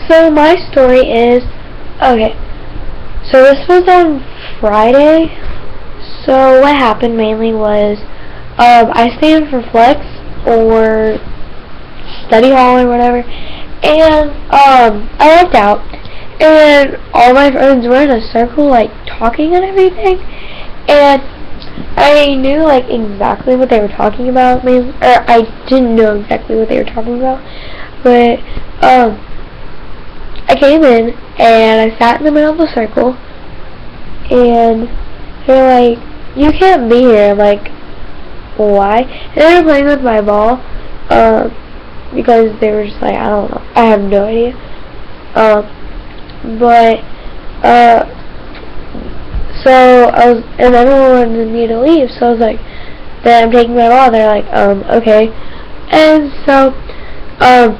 So my story is, okay, so this was on Friday. So what happened mainly was, I stayed in for flex or study hall or whatever, and I walked out, and all my friends were in a circle, like talking and everything, and I knew like exactly what they were talking about, or I didn't know exactly what they were talking about, but I came in and I sat in the middle of the circle, and they're like, "You can't be here." I'm like, why? And they were playing with my ball, because they were just like, I don't know, I have no idea. But so I was, and everyone wanted me to leave, so I was like, then I'm taking my ball. They're like, okay. And so I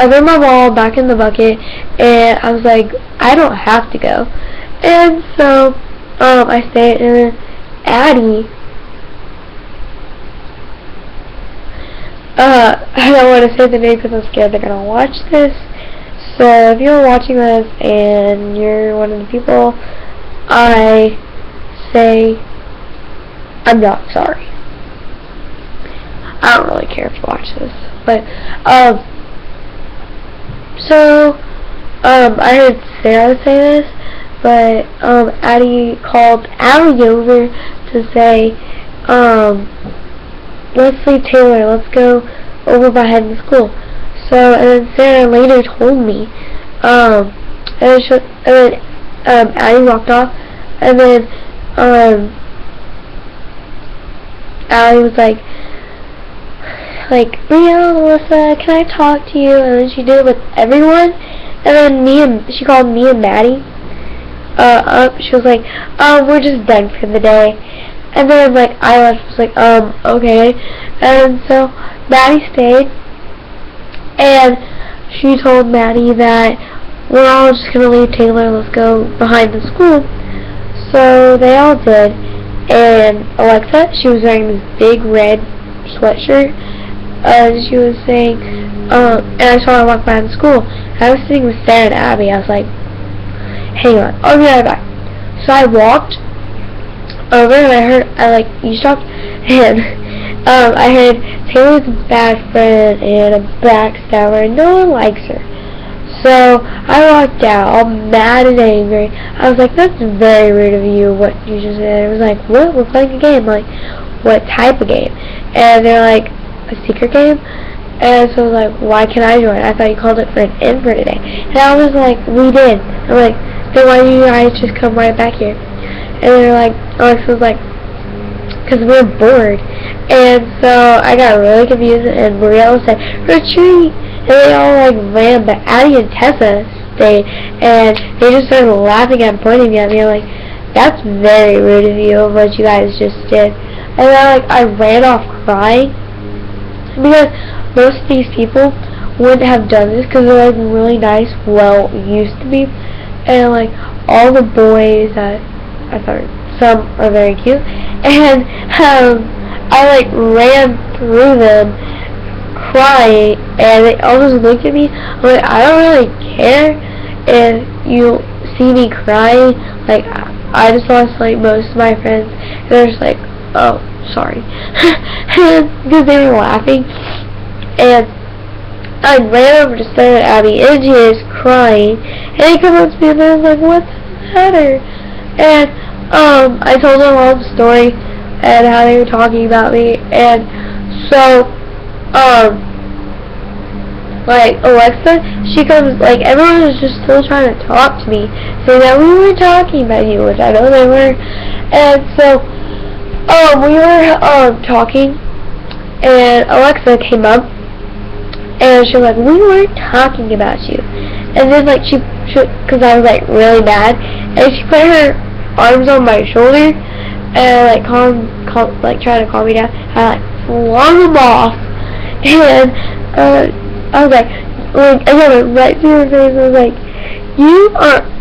threw my ball back in the bucket, and I was like, I don't have to go. And so I stayed, and then Addie, I don't want to say the name because I'm scared they're going to watch this. So if you're watching this and you're one of the people, I say I'm not sorry. I don't really care if you watch this. But, so, I heard Sarah say this, but, Addie called Allie over to say, let's leave Taylor, let's go over by heading to school. So, and then Sarah later told me, and then Addie walked off, and then, Allie was like, Brianna, Melissa, can I talk to you? And then she did it with everyone, and then she called me and Maddie, up. She was like, we're just done for the day. And then, like, I left, was like, okay. And so, Maddie stayed, and she told Maddie that we're all just going to leave Taylor, let's go behind the school. So, they all did, and Alexa, she was wearing this big red sweatshirt, she was saying, and I saw her walk behind the school. I was sitting with Sarah and Abby. I was like, hang on, I'll be right back. So I walked over, and you stopped, and I heard Taylor's a bad friend and a backstabber, and no one likes her. So I walked out all mad and angry. I was like, that's very rude of you, what you just said. It was like, what? We're playing a game. I'm like, what type of game? And they're like, a secret game? And so I was like, why can't I join? I thought you called it for an in for today. And I was like, we did. I'm like, then why do you guys just come right back here? And they're like, Alexa was like, because we're bored. And so I got really confused, and Mariella said, retreat! And they all like ran, but Addie and Tessa stayed, and they just started laughing and pointing at me. I'm like, that's very rude of you, what you guys just did. And then I ran off crying, because most of these people wouldn't have done this, because they're like really nice, well, used to be, and like all the boys that I thought some are very cute, and I like ran through them crying, and they all just looked at me. I'm like, I don't really care if you see me crying. Like, I just lost like most of my friends, and they're just like, oh, sorry, because they were laughing. And I ran over to Sarah and Abby, and she is crying, and they come up to me and they're like, what's the matter? And I told them all the story and how they were talking about me. And so like Alexa, she comes, like everyone was just still trying to talk to me, saying that we were talking about you, which I know they were. And so we were talking, and Alexa came up, and she was like, we weren't talking about you. And then like she because I was like really mad, and she put her arms on my shoulder and like trying to calm me down. I like flung them off, and I was like I got it right to her face. I was like,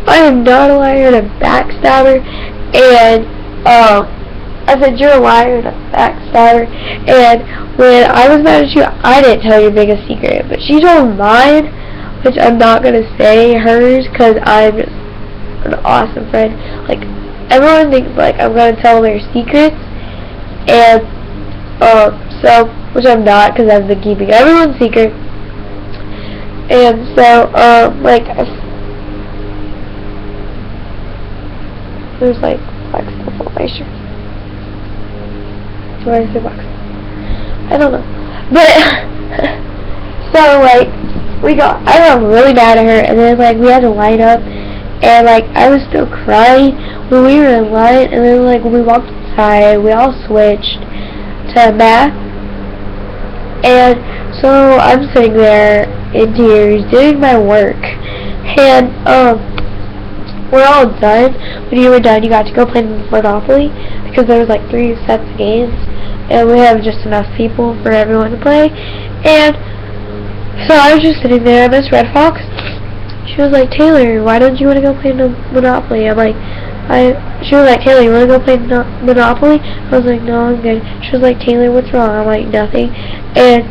I am not a liar and a backstabber. And I said, you're a liar and a backstabber. And when I was mad at you, I didn't tell your biggest secret, but she told mine, which I'm not gonna say hers because I'm just an awesome friend. Like, everyone thinks like I'm gonna tell their secrets, and so, which I'm not, because I've been keeping everyone's secret. And so like, there's like black stuff on my shirt. Why did I say black stuff? I don't know. But so like, I got really mad at her, and then like we had to line up, and like I was still crying when we were in line, and then like when we walked inside, we all switched to math, and so I'm sitting there in tears doing my work, and we're all done. When you were done, you got to go play Monopoly, because there was like 3 sets of games, and we have just enough people for everyone to play. And so I was just sitting there, and Miss Red Fox, she was like, Taylor, why don't you want to go play Monopoly? I'm like, she was like, Taylor, you want to go play Monopoly? I was like, no, I'm good. She was like, Taylor, what's wrong? I'm like, nothing. And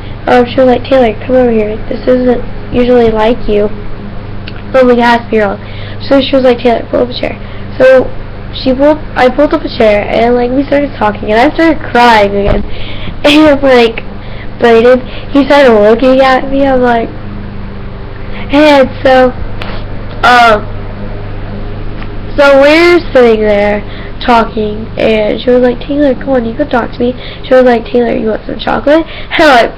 she was like, Taylor, come over here. This isn't usually like you. I'm like, it has to be wrong. So she was like, Taylor, pull up a chair. So I pulled up a chair, and like we started talking, and I started crying again. And like, Brayden, he started looking at me. I'm like, and so we're sitting there talking, and she was like, Taylor, come on, you can talk to me. She was like, Taylor, you want some chocolate? And I'm like,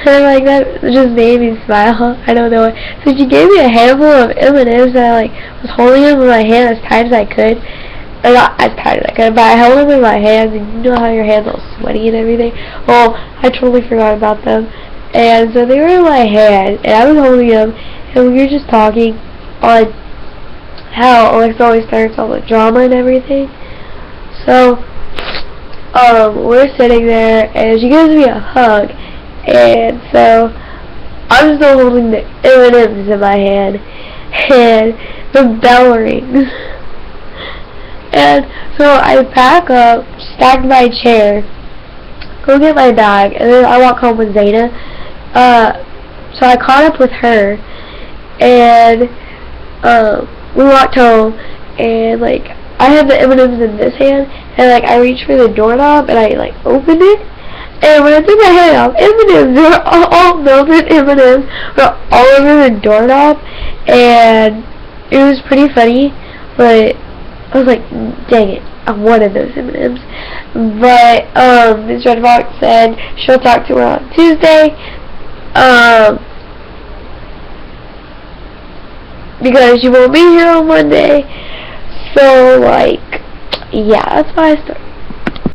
and like, that just made me smile. I don't know. So she gave me a handful of M&Ms, and I like was holding them in my hand as tight as I could. Or not as tight as I could, but I held them in my hands, and you know how your hands all sweaty and everything? Well, I totally forgot about them. And so they were in my hand, and I was holding them, and we were just talking on how Alexa always starts all the drama and everything. So, we're sitting there, and she gives me a hug, and so I'm still holding the M&Ms in my hand, and the bell rings. And so I pack up, stack my chair, go get my bag, and then I walk home with Zayna. So I caught up with her, and we walked home, and like I had the M&Ms in this hand, and like I reached for the doorknob, and I like opened it, and when I took my hand off, M&Ms, they were all melted M&Ms were all over the doorknob, and it was pretty funny, but I was like, dang it, I wanted those M&Ms. But Ms. Red Fox said she'll talk to her on Tuesday, because she won't be here on Monday. So like, yeah, that's my story.